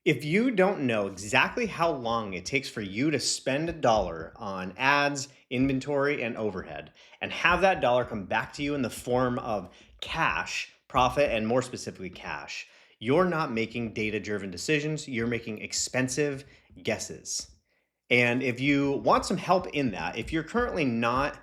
If you don't know exactly how long it takes for you to spend a dollar on ads, inventory, and overhead, and have that dollar come back to you in the form of cash, profit, and more specifically, cash, you're not making data driven decisions. You're making expensive guesses. And if you want some help in that, if you're currently not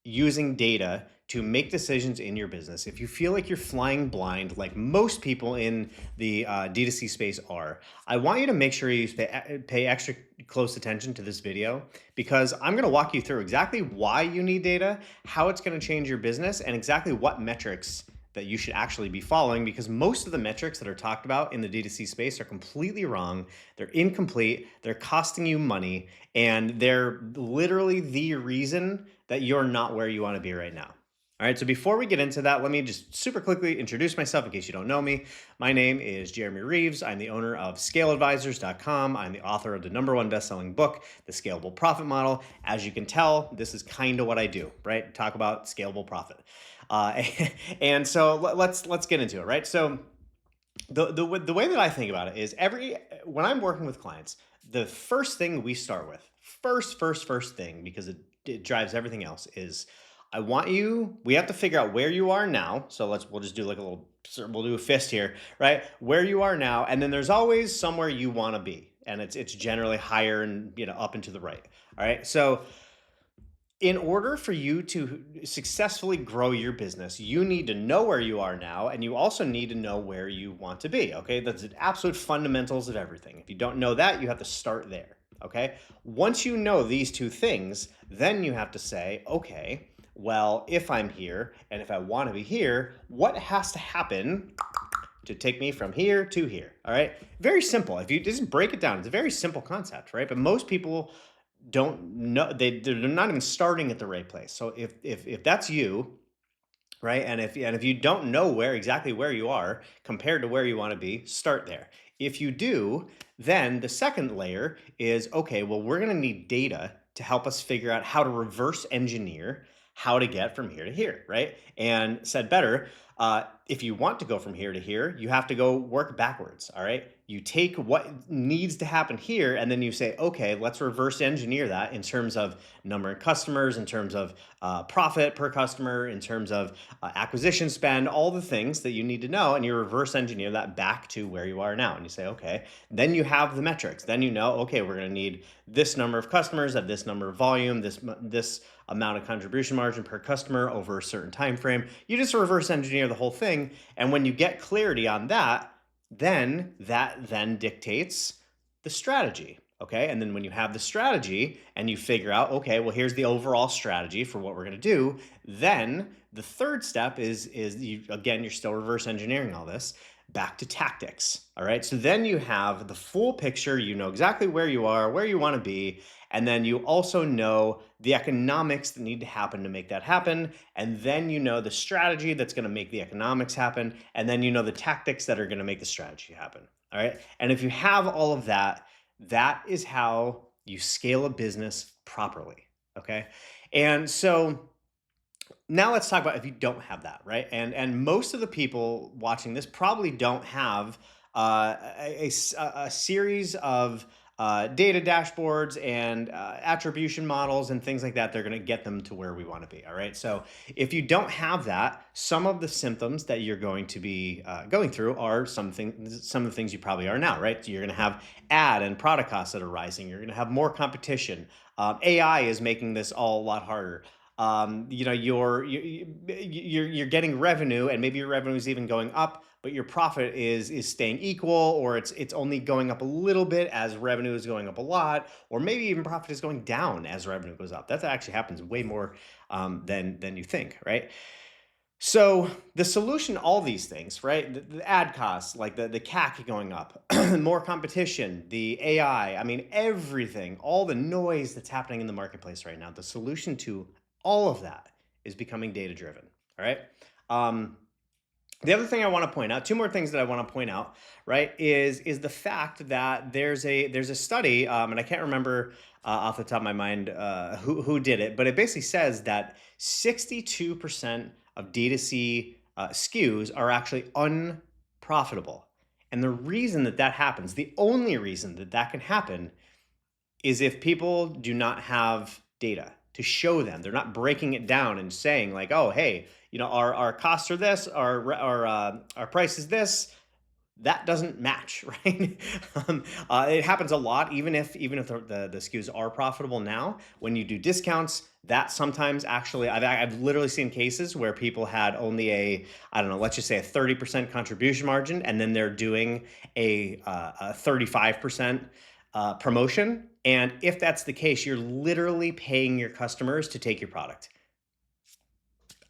using data to make decisions in your business, if you feel like you're flying blind, like most people in the D2C space are, I want you to make sure you pay extra close attention to this video because I'm going to walk you through exactly why you need data, how it's going to change your business, and exactly what metrics that you should actually be following because most of the metrics that are talked about in the D2C space are completely wrong. They're incomplete, they're costing you money, and they're literally the reason that you're not where you want to be right now. All right, so before we get into that, let me just super quickly introduce myself in case you don't know me. My name is Jeremy Reeves. I'm the owner of ScaleAdvisors.com. I'm the author of the #1 best-selling book, The Scalable Profit Model. As you can tell, this is kind of what I do, right? Talk about scalable profit. Uh, and so let's get into it, right? So the way that I think about it is when I'm working with clients, the first thing we start with, first thing, because it drives everything else, is we have to figure out where you are now. So we'll just do like we'll do a fist here, right? Where you are now, and then there's always somewhere you want to be, and it's generally higher and up and to the right. All right, so in order for you to successfully grow your business, you need to know where you are now, and you also need to know where you want to be. Okay, that's the absolute fundamentals of everything. If you don't know that, you have to start there. Okay, once you know these two things, then you have to say, okay, well, if I'm here and if I want to be here, what has to happen to take me from here to here? All right, very simple. If you just break it down, it's a very simple concept, right? But most people don't know, they're not even starting at the right place. So if that's you, right, and if you don't know where you are compared to where you want to be, start there. If you do, then the second layer is, okay, well, we're going to need data to help us figure out how to reverse engineer how to get from here to here, right? And said better, if you want to go from here to here, you have to go work backwards. All right. You take what needs to happen here, and then you say, okay, let's reverse engineer that in terms of number of customers, in terms of profit per customer, in terms of acquisition spend, all the things that you need to know, and you reverse engineer that back to where you are now. And you say, okay, then you have the metrics. Then you know, okay, we're going to need this number of customers at this number of volume, this amount of contribution margin per customer over a certain time frame. You just reverse engineer the whole thing, and when you get clarity on that, then dictates the strategy. Okay. And then when you have the strategy and you figure out, okay, well, here's the overall strategy for what we're going to do. Then the third step you're still reverse engineering all this back to tactics. All right. So then you have the full picture. You know exactly where you are, where you want to be. And then you also know the economics that need to happen to make that happen. And then you know the strategy that's going to make the economics happen. And then you know the tactics that are going to make the strategy happen. All right. And if you have all of that, that is how you scale a business properly. Okay. And so now let's talk about if you don't have that, right? And most of the people watching this probably don't have a series of data dashboards and attribution models and things like that. They're going to get them to where we want to be. All right. So if you don't have that, some of the symptoms that you're going to be going through are some of the things you probably are now, right? So you're going to have ad and product costs that are rising. You're going to have more competition. AI is making this all a lot harder. You're getting revenue, and maybe your revenue is even going up, but your profit is staying equal, or it's only going up a little bit as revenue is going up a lot, or maybe even profit is going down as revenue goes up. That actually happens way more than you think, right? So the solution to all these things, right? The ad costs, like the CAC going up, more competition, the AI, I mean, everything, all the noise that's happening in the marketplace right now, the solution to all of that is becoming data driven. All right. The other thing I want to point out, two more things that I want to point out, right, is the fact that there's a study, and I can't remember off the top of my mind who did it, but it basically says that 62% of D2C SKUs are actually unprofitable. And the reason that that happens, the only reason that that can happen, is if people do not have data to show them. They're not breaking it down and saying like, oh, hey, our costs are this, our price is this. That doesn't match, right? It happens a lot, even if the SKUs are profitable now. When you do discounts, that sometimes actually, I've literally seen cases where people had only I don't know, let's just say a 30% contribution margin, and then they're doing a 35% promotion. And if that's the case, you're literally paying your customers to take your product.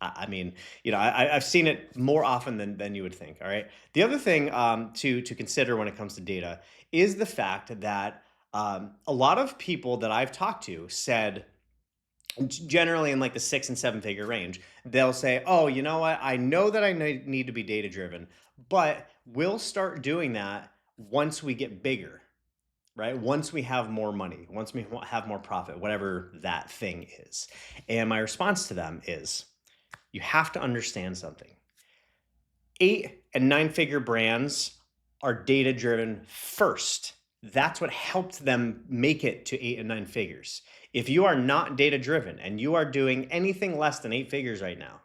I mean, I've seen it more often than you would think. All right. The other thing to consider when it comes to data is the fact that a lot of people that I've talked to said, generally in like the 6 and 7 figure range, they'll say, "Oh, you know what? I know that I need to be data driven, but we'll start doing that once we get bigger." Right? Once we have more money, once we have more profit, whatever that thing is. And my response to them is, you have to understand something. 8 and 9 figure brands are data driven first. That's what helped them make it to 8 and 9 figures. If you are not data driven and you are doing anything less than 8 figures right now,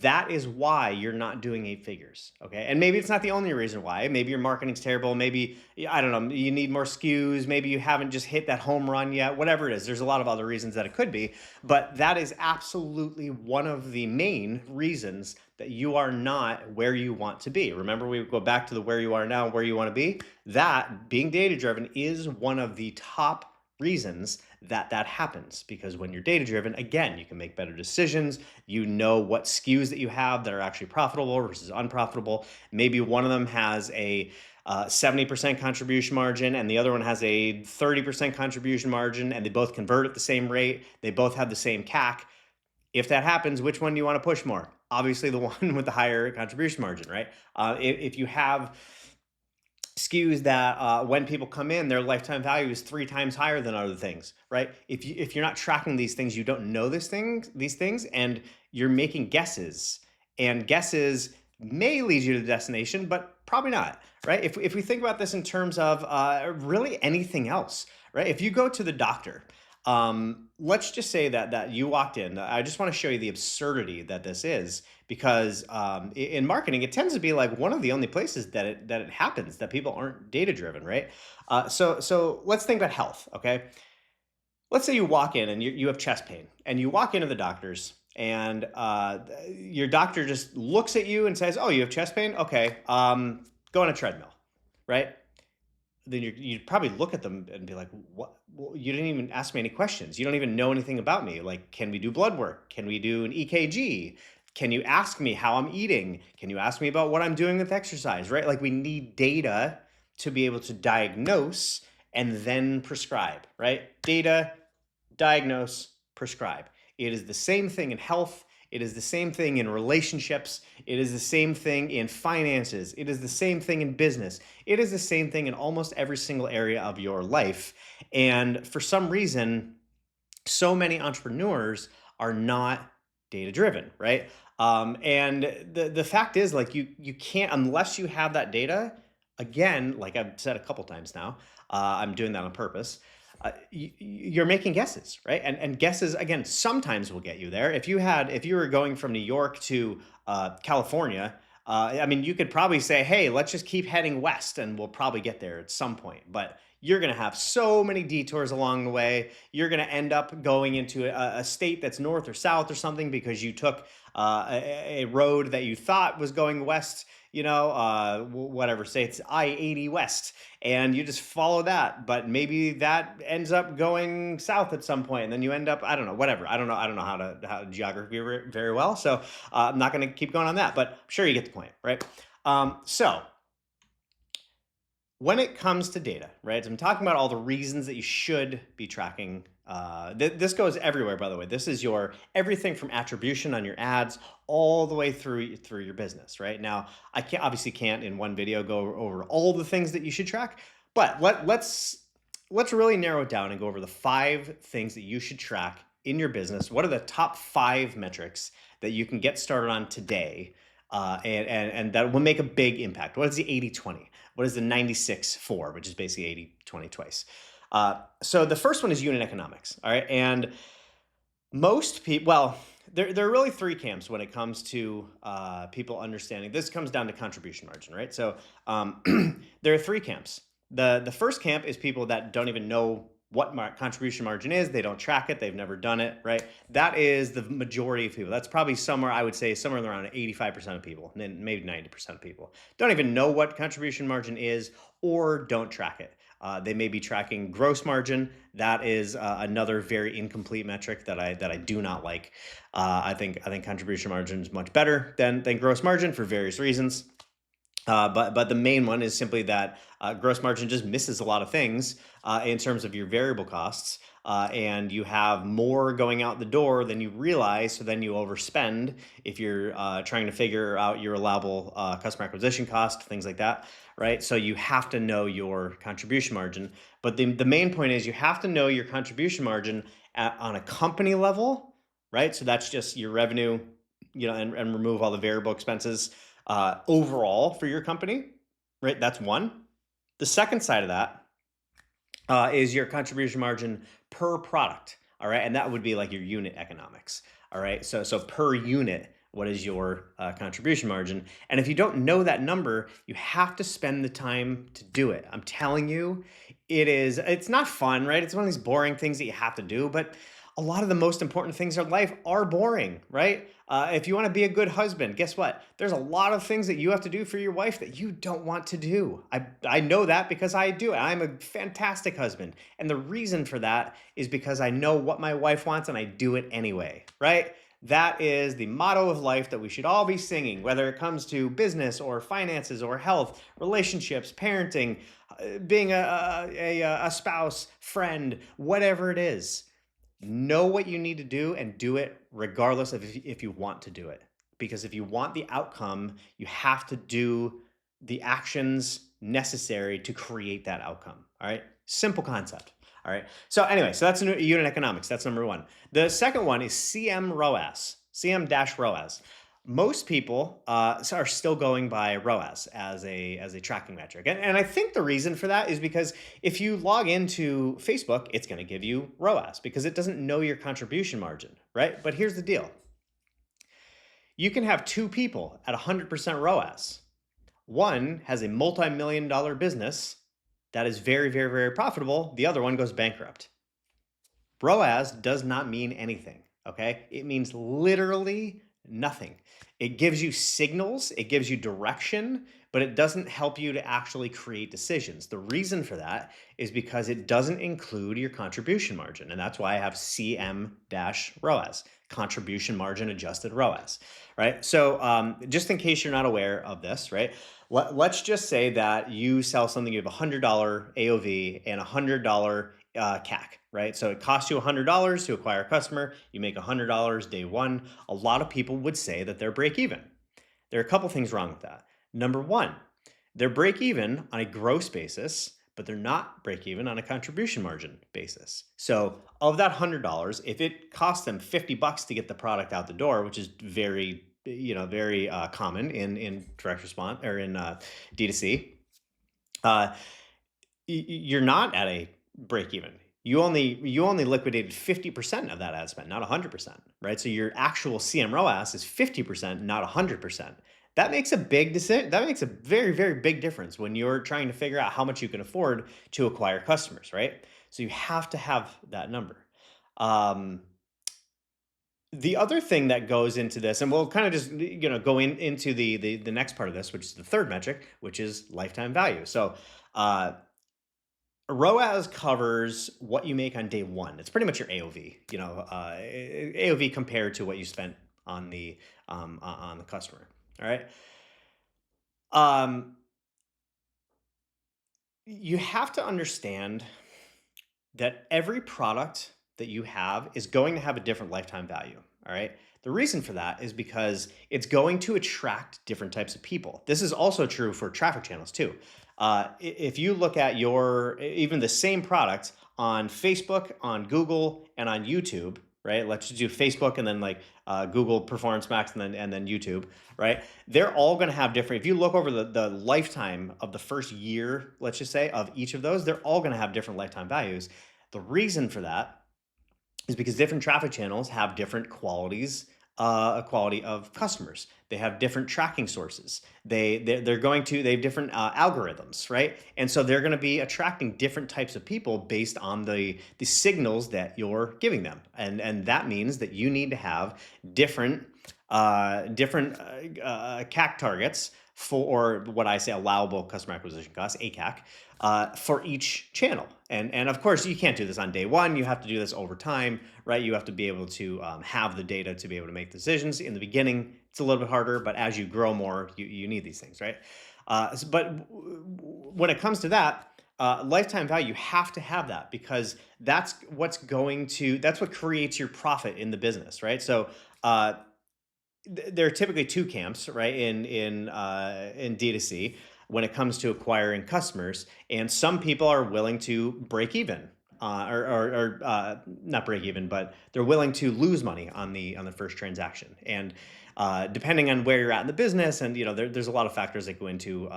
that is why you're not doing 8 figures. Okay. And maybe it's not the only reason why. Maybe your marketing's terrible. Maybe, I don't know, you need more SKUs. Maybe you haven't just hit that home run yet. Whatever it is, there's a lot of other reasons that it could be. But that is absolutely one of the main reasons that you are not where you want to be. Remember, we go back to the where you are now, where you want to be. That being data driven is one of the top reasons that happens, because when you're data driven, again, you can make better decisions. You know what SKUs that you have that are actually profitable versus unprofitable. Maybe one of them has a 70% contribution margin and the other one has a 30% contribution margin, and they both convert at the same rate. They both have the same CAC. If that happens, which one do you want to push more? Obviously the one with the higher contribution margin, right? If you have SKUs that when people come in, their lifetime value is 3 times higher than other things, right? If you're not tracking these things, you don't know these things, and you're making guesses, and guesses may lead you to the destination, but probably not, right? If we think about this in terms of really anything else, right? If you go to the doctor, let's just say that you walked in. I just want to show you the absurdity that this is, because in marketing, it tends to be like one of the only places that it happens, that people aren't data driven, right? So let's think about health, okay? Let's say you walk in and you have chest pain, and you walk into the doctor's, and your doctor just looks at you and says, "Oh, you have chest pain? Okay, go on a treadmill," right? Then you'd probably look at them and be like, "What? Well, you didn't even ask me any questions. You don't even know anything about me. Like, can we do blood work? Can we do an EKG? Can you ask me how I'm eating? Can you ask me about what I'm doing with exercise?" Right? Like, we need data to be able to diagnose and then prescribe, right? Data, diagnose, prescribe. It is the same thing in health. It is the same thing in relationships. It is the same thing in finances. It is the same thing in business. It is the same thing in almost every single area of your life. And for some reason, so many entrepreneurs are not data driven, right? And the fact is, like, you can't, unless you have that data. Again, like I've said a couple times now, I'm doing that on purpose. You're making guesses, right? And guesses, again, sometimes will get you there. If you were going from New York to California, I mean, you could probably say, "Hey, let's just keep heading west, and we'll probably get there at some point." But you're going to have so many detours along the way. You're going to end up going into a state that's north or south or something, because you took a road that you thought was going west. Whatever, say it's I-80 West, and you just follow that, but maybe that ends up going south at some point, and then you end up, I don't know, whatever. I don't know how geography very well, so I'm not going to keep going on that, but I'm sure you get the point, right? So when it comes to data, right? So I'm talking about all the reasons that you should be tracking. This goes everywhere, by the way. This is your everything from attribution on your ads all the way through your business, right? Now, I obviously can't in one video go over all the things that you should track, but let's really narrow it down and go over the 5 things that you should track in your business. What are the top 5 metrics that you can get started on today And that will make a big impact. What is the 80-20? What is the 96-4, which is basically 80-20 twice? So the first one is unit economics. All right. And most people, well, there are really three camps when it comes to people understanding. This comes down to contribution margin, right? So there are three camps. The first camp is people that don't even know what contribution margin is. They don't track it. They've never done it, right? That is the majority of people. That's probably somewhere, I would say, somewhere around 85% of people, and then maybe 90% of people don't even know what contribution margin is or don't track it. They may be tracking gross margin. That is another very incomplete metric that I do not like. I think contribution margin is much better than gross margin for various reasons. But the main one is simply that gross margin just misses a lot of things in terms of your variable costs. And you have more going out the door than you realize, so then you overspend if you're trying to figure out your allowable customer acquisition cost, things like that, right? So you have to know your contribution margin. But the main point is you have to know your contribution margin on a company level, right? So that's just your revenue, and remove all the variable expenses overall for your company, right? That's one. The second side of that is your contribution margin per product, all right? And that would be like your unit economics, all right? So per unit, what is your contribution margin? And if you don't know that number, you have to spend the time to do it. I'm telling you, it's not fun, right? It's one of these boring things that you have to do, but a lot of the most important things in life are boring, right? If you want to be a good husband, guess what? There's a lot of things that you have to do for your wife that you don't want to do. I know that because I do it. I'm a fantastic husband. And the reason for that is because I know what my wife wants and I do it anyway, right? That is the motto of life that we should all be singing, whether it comes to business or finances or health, relationships, parenting, being a spouse, friend, whatever it is. Know what you need to do and do it regardless of if you want to do it. Because if you want the outcome, you have to do the actions necessary to create that outcome. All right. Simple concept. All right. So anyway, so that's unit economics. That's number one. The second one is CM-ROAS, CM-ROAS. Most people are still going by ROAS as a tracking metric. And I think the reason for that is because if you log into Facebook, it's going to give you ROAS because it doesn't know your contribution margin, right? But here's the deal. You can have two people at 100% ROAS. One has a multi-million-dollar business that is very, very, very profitable. The other one goes bankrupt. ROAS does not mean anything, okay? It means literally nothing. It gives you signals, it gives you direction, but it doesn't help you to actually create decisions. The reason for that is because it doesn't include your contribution margin. And that's why I have CM-ROAS, contribution margin adjusted ROAS, right? So just in case you're not aware of this, right? Let's just say that you sell something, you have $100 AOV and $100 CAC, right? So it costs you $100 to acquire a customer. You make $100 day one. A lot of people would say that they're break even. There are a couple things wrong with that. Number one, they're break even on a gross basis, but they're not break even on a contribution margin basis. So of that $100, if it costs them $50 to get the product out the door, which is very common in direct response or in DTC, you're not at a break even. You only liquidated 50% of that ad spend, not 100%, right? So your actual CM-ROAS is 50%, not 100%. That makes a big decision. That makes a very, very big difference when you're trying to figure out how much you can afford to acquire customers, right? So you have to have that number. The other thing that goes into this, and we'll kind of just go into the next part of this, which is the third metric, which is lifetime value. So ROAS covers what you make on day one. It's pretty much your AOV, AOV compared to what you spent on the customer. All right. You have to understand that every product that you have is going to have a different lifetime value. All right. The reason for that is because it's going to attract different types of people. This is also true for traffic channels too. If you look at even the same product on Facebook, on Google, and on YouTube, right? Let's just do Facebook and then like Google Performance Max and then YouTube, right? They're all going to have different. If you look over the lifetime of the first year, let's just say, of each of those, they're all going to have different lifetime values. The reason for that is because different traffic channels have different qualities, a quality of customers. They have different tracking sources. They have different algorithms, right? And so they're going to be attracting different types of people based on the signals that you're giving them, and that means that you need to have different CAC targets for what I say allowable customer acquisition costs, ACAC, for each channel. And of course, you can't do this on day one. You have to do this over time, right? You have to be able to have the data to be able to make decisions. In the beginning, it's a little bit harder, but as you grow more, you need these things, right? But when it comes to that, lifetime value, you have to have that because that's what creates your profit in the business, right? So there are typically two camps, right, in DTC when it comes to acquiring customers, and some people are willing to break even, or not break even, but they're willing to lose money on the first transaction. And depending on where you're at in the business, and there's a lot of factors that go into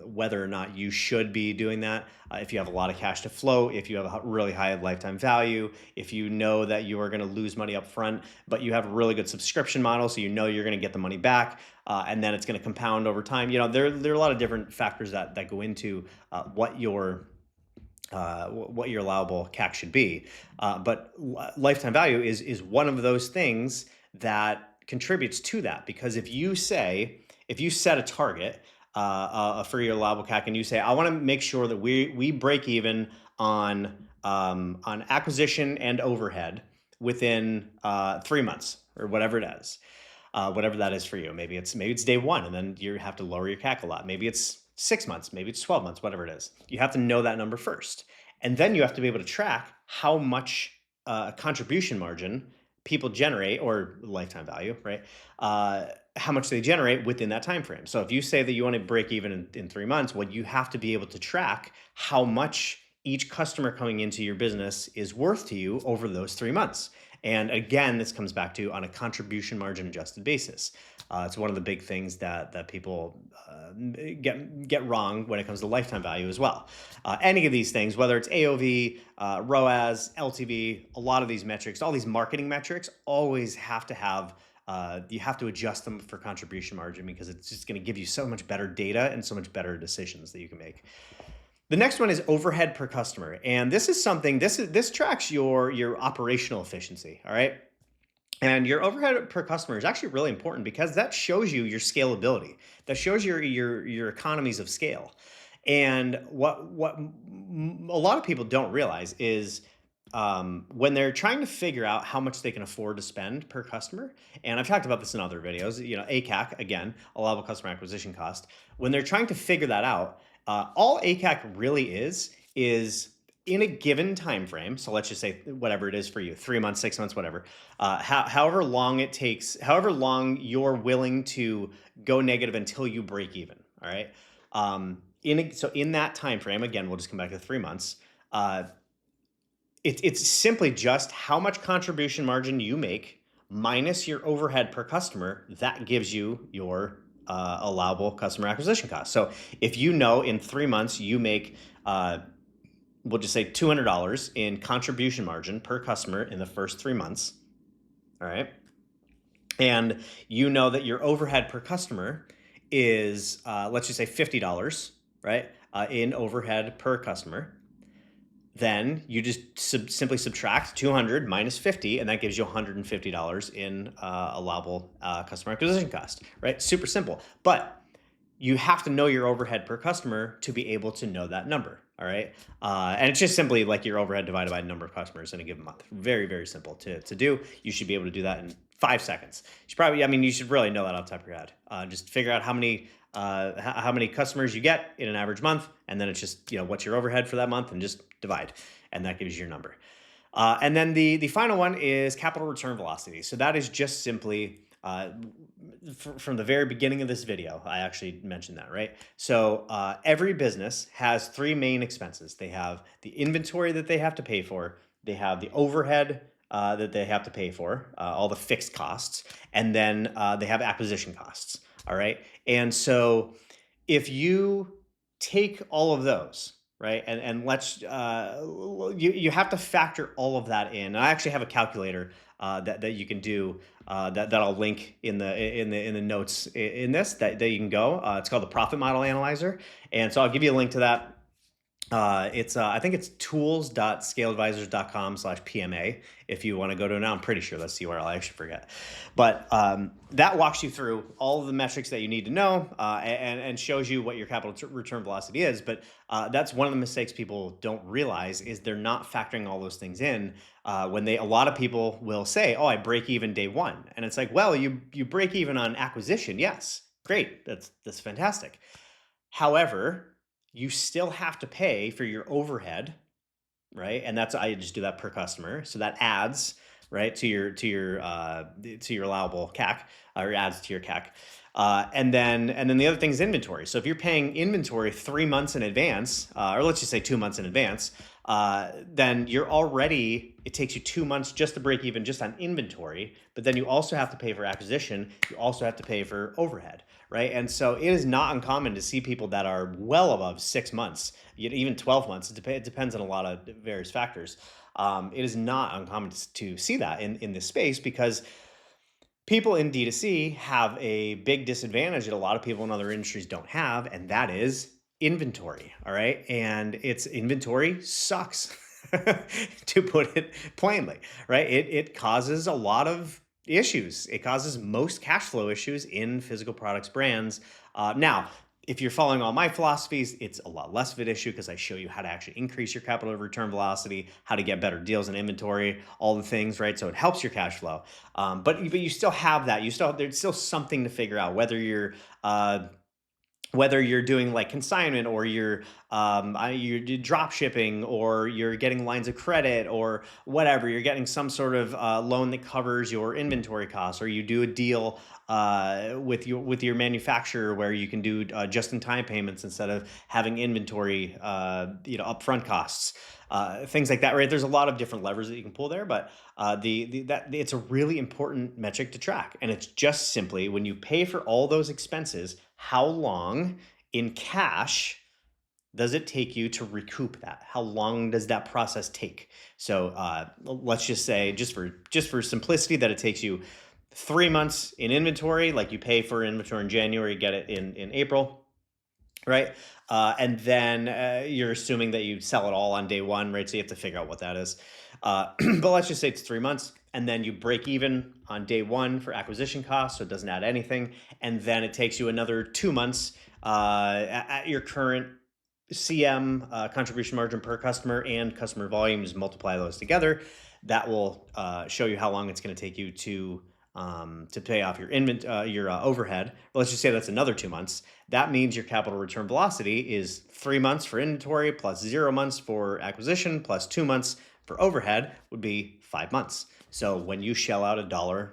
whether or not you should be doing that. If you have a lot of cash to flow, if you have a really high lifetime value, if you know that you are going to lose money up front, but you have a really good subscription model, so you're going to get the money back, and then it's going to compound over time. There are a lot of different factors that go into what your allowable CAC should be. But lifetime value is one of those things that contributes to that, because if you set a target for your allowable CAC and you say, I want to make sure that we break even on acquisition and overhead within 3 months or whatever it is. Whatever that is for you. Maybe it's day one and then you have to lower your CAC a lot. Maybe it's 6 months, maybe it's 12 months, whatever it is. You have to know that number first. And then you have to be able to track how much contribution margin people generate, or lifetime value, right? How much they generate within that time frame. So if you say that you want to break even in 3 months, well, you have to be able to track how much each customer coming into your business is worth to you over those 3 months. And again, this comes back to on a contribution margin adjusted basis. It's one of the big things that people get wrong when it comes to lifetime value as well. Any of these things, whether it's AOV, ROAS, LTV, a lot of these metrics, all these marketing metrics, always have to have. You have to adjust them for contribution margin because it's just going to give you so much better data and so much better decisions that you can make. The next one is overhead per customer. And this is something, this tracks your operational efficiency, all right? And your overhead per customer is actually really important because that shows you your scalability. That shows your economies of scale. And what a lot of people don't realize is when they're trying to figure out how much they can afford to spend per customer, and I've talked about this in other videos, ACAC, again, allowable customer acquisition cost. When they're trying to figure that out, all ACAC really is in a given time frame. So let's just say whatever it is for you, 3 months, 6 months, whatever. However long it takes, however long you're willing to go negative until you break even. All right. So in that time frame, again, we'll just come back to 3 months. It's simply just how much contribution margin you make minus your overhead per customer. That gives you your allowable customer acquisition cost. So if in 3 months you make, we'll just say $200 in contribution margin per customer in the first 3 months, all right? And you know that your overhead per customer is, let's just say $50, right? In overhead per customer. Then you just simply subtract 200 minus 50, and that gives you $150 in allowable customer acquisition cost, right? Super simple. But you have to know your overhead per customer to be able to know that number, all right? And it's just simply like your overhead divided by the number of customers in a given month. Very, very simple to do. You should be able to do that in 5 seconds. You should really know that off the top of your head. Just figure out how many customers you get in an average month, and then it's just what's your overhead for that month, and just divide, and that gives you your number. And then the final one is capital return velocity. So that is just simply from the very beginning of this video, I actually mentioned that, right? So every business has 3 main expenses. They have the inventory that they have to pay for. They have the overhead that they have to pay for, all the fixed costs, and then they have acquisition costs. All right. And so if you take all of those, right, and let's you have to factor all of that in. I actually have a calculator that you can do, that I'll link in the notes in this, that you can go. It's called the Profit Model Analyzer, and so I'll give you a link to that. It's I think it's tools.scaleadvisors.com/PMA if you want to go to it now. I'm pretty sure that's the URL. I actually forget. But that walks you through all of the metrics that you need to know, and shows you what your capital return velocity is. But that's one of the mistakes people don't realize, is they're not factoring all those things in. When a lot of people will say, oh, I break even day one. And it's like, well, you break even on acquisition. Yes, great. That's fantastic. However, you still have to pay for your overhead, right? And I just do that per customer. So that adds, right, to your allowable CAC, or adds to your CAC. And then the other thing is inventory. So if you're paying inventory 3 months in advance, or let's just say 2 months in advance, then it takes you 2 months just to break even just on inventory. But then you also have to pay for acquisition. You also have to pay for overhead, right? And so it is not uncommon to see people that are well above 6 months, even 12 months. It depends on a lot of various factors. It is not uncommon to see that in this space, because people in D2C have a big disadvantage that a lot of people in other industries don't have, and that is inventory. All right. And inventory sucks, to put it plainly, right? It causes a lot of issues. It causes most cash flow issues in physical products brands. Now, if you're following all my philosophies, it's a lot less of an issue, because I show you how to actually increase your capital return velocity, how to get better deals in inventory, all the things, right? So it helps your cash flow. But you still have that. There's still something to figure out, whether you're doing like consignment, or you're drop shipping, or you're getting lines of credit, or whatever. You're getting some sort of loan that covers your inventory costs, or you do a deal with your manufacturer where you can do just-in-time payments instead of having inventory, upfront costs. Things like that, right? There's a lot of different levers that you can pull there, but it's a really important metric to track. And it's just simply, when you pay for all those expenses, how long in cash does it take you to recoup that? How long does that process take? So let's just say, just for simplicity, that it takes you 3 months in inventory. Like, you pay for inventory in January, get it in April, right? And then you're assuming that you sell it all on day one, right? So you have to figure out what that is. But let's just say it's 3 months, and then you break even on day one for acquisition costs, so it doesn't add anything. And then it takes you another 2 months at your current CM, contribution margin per customer, and customer volumes. Multiply those together. That will show you how long it's going to take you to pay off your overhead. But let's just say that's another 2 months. That means your capital return velocity is 3 months for inventory, plus 0 months for acquisition, plus 2 months for overhead, would be 5 months. So when you shell out $1,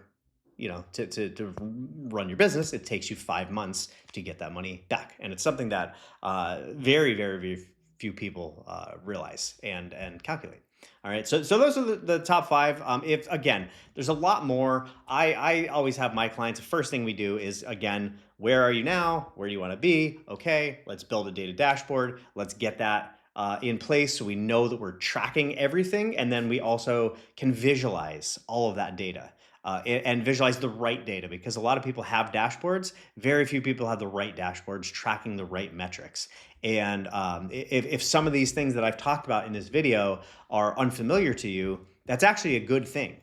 to run your business, it takes you 5 months to get that money back. And it's something that very, very, very few people realize and calculate. All right, so those are the top five. If, again, there's a lot more. I always have my clients, the first thing we do is, again, where are you now? Where do you want to be? Okay, let's build a data dashboard. Let's get that in place, so we know that we're tracking everything, and then we also can visualize all of that data. And visualize the right data, because a lot of people have dashboards. Very few people have the right dashboards tracking the right metrics. And if some of these things that I've talked about in this video are unfamiliar to you, that's actually a good thing,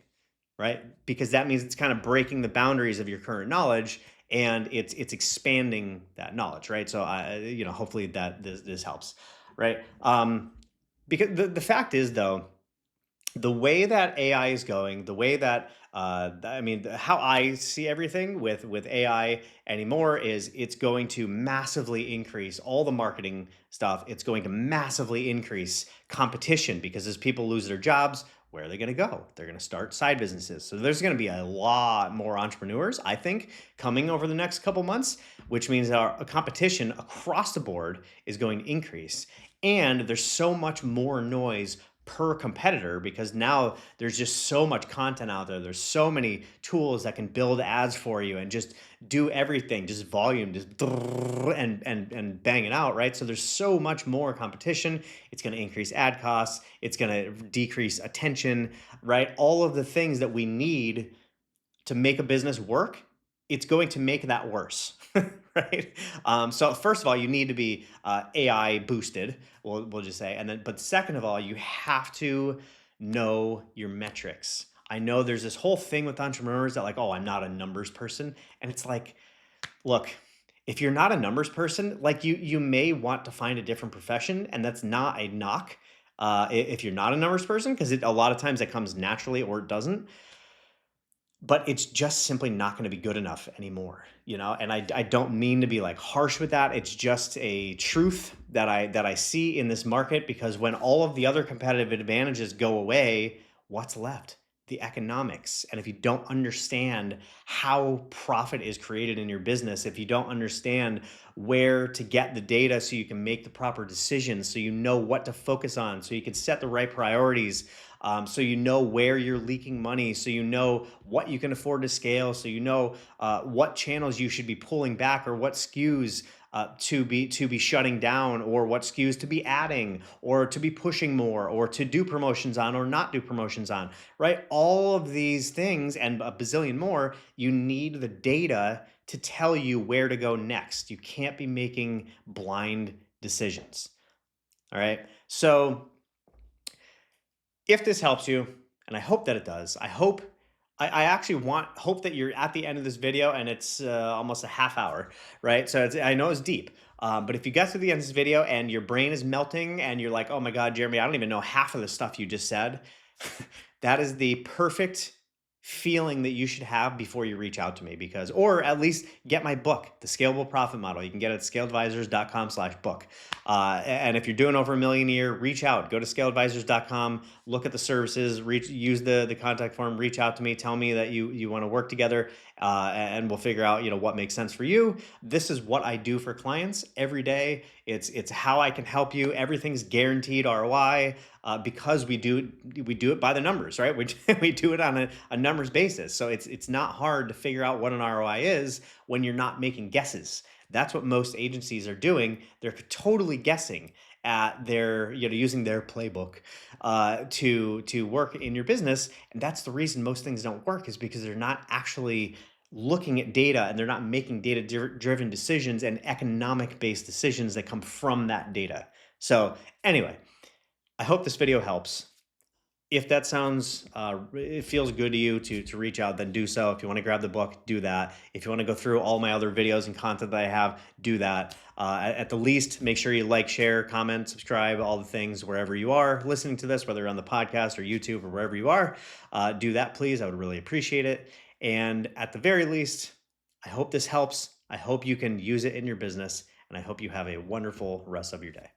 right? Because that means it's kind of breaking the boundaries of your current knowledge, and it's expanding that knowledge, right? So hopefully that this helps, right? Because the fact is, though, the way that AI is going, the way that how I see everything with AI anymore is, it's going to massively increase all the marketing stuff. It's going to massively increase competition, because as people lose their jobs, where are they going to go? They're going to start side businesses. So there's going to be a lot more entrepreneurs, I think, coming over the next couple months, which means our competition across the board is going to increase. And there's so much more noise per competitor, because now there's just so much content out there. There's so many tools that can build ads for you and just do everything, just volume, just and bang it out, right? So there's so much more competition. It's going to increase ad costs. It's going to decrease attention, right? All of the things that we need to make a business work, it's going to make that worse, right? So first of all, you need to be AI boosted. We'll just say, and then, but second of all, you have to know your metrics. I know there's this whole thing with entrepreneurs that like, oh, I'm not a numbers person, and it's like, look, if you're not a numbers person, like you may want to find a different profession, and that's not a knock. If you're not a numbers person, because a lot of times it comes naturally or it doesn't, but it's just simply not going to be good enough anymore, and I don't mean to be like harsh with that. It's just a truth that I see in this market, because when all of the other competitive advantages go away, what's left? The economics. And if you don't understand how profit is created in your business, if you don't understand where to get the data so you can make the proper decisions, so you know what to focus on, so you can set the right priorities, so you know where you're leaking money, so you know what you can afford to scale, so you know what channels you should be pulling back, or what SKUs to be shutting down, or what SKUs to be adding, or to be pushing more, or to do promotions on, or not do promotions on, right? All of these things and a bazillion more, you need the data to tell you where to go next. You can't be making blind decisions. All right. So if this helps you, and I hope that it does, I actually hope that you're at the end of this video and it's almost a half hour, right? So I know it's deep, but if you get to the end of this video and your brain is melting and you're like, oh my God, Jeremy, I don't even know half of the stuff you just said, that is the perfect feeling that you should have before you reach out to me, because, or at least get my book, The Scalable Profit Model. You can get it at scaleadvisors.com/book. And if you're doing over $1 million a year, reach out, go to scaleadvisors.com, look at the services, use the contact form, reach out to me, tell me that you want to work together, and we'll figure out, what makes sense for you. This is what I do for clients every day. It's how I can help you. Everything's guaranteed ROI. Because we do it by the numbers, right? We do it on a numbers basis. So it's not hard to figure out what an ROI is when you're not making guesses. That's what most agencies are doing. They're totally guessing at their, using their playbook to work in your business. And that's the reason most things don't work, is because they're not actually looking at data, and they're not making data driven decisions and economic based decisions that come from that data. So anyway, I hope this video helps. If that sounds, it feels good to you to reach out, then do so. If you want to grab the book, do that. If you want to go through all my other videos and content that I have, do that. At the least, make sure you like, share, comment, subscribe, all the things wherever you are listening to this, whether you're on the podcast or YouTube or wherever you are. Do that, please. I would really appreciate it. And at the very least, I hope this helps. I hope you can use it in your business, and I hope you have a wonderful rest of your day.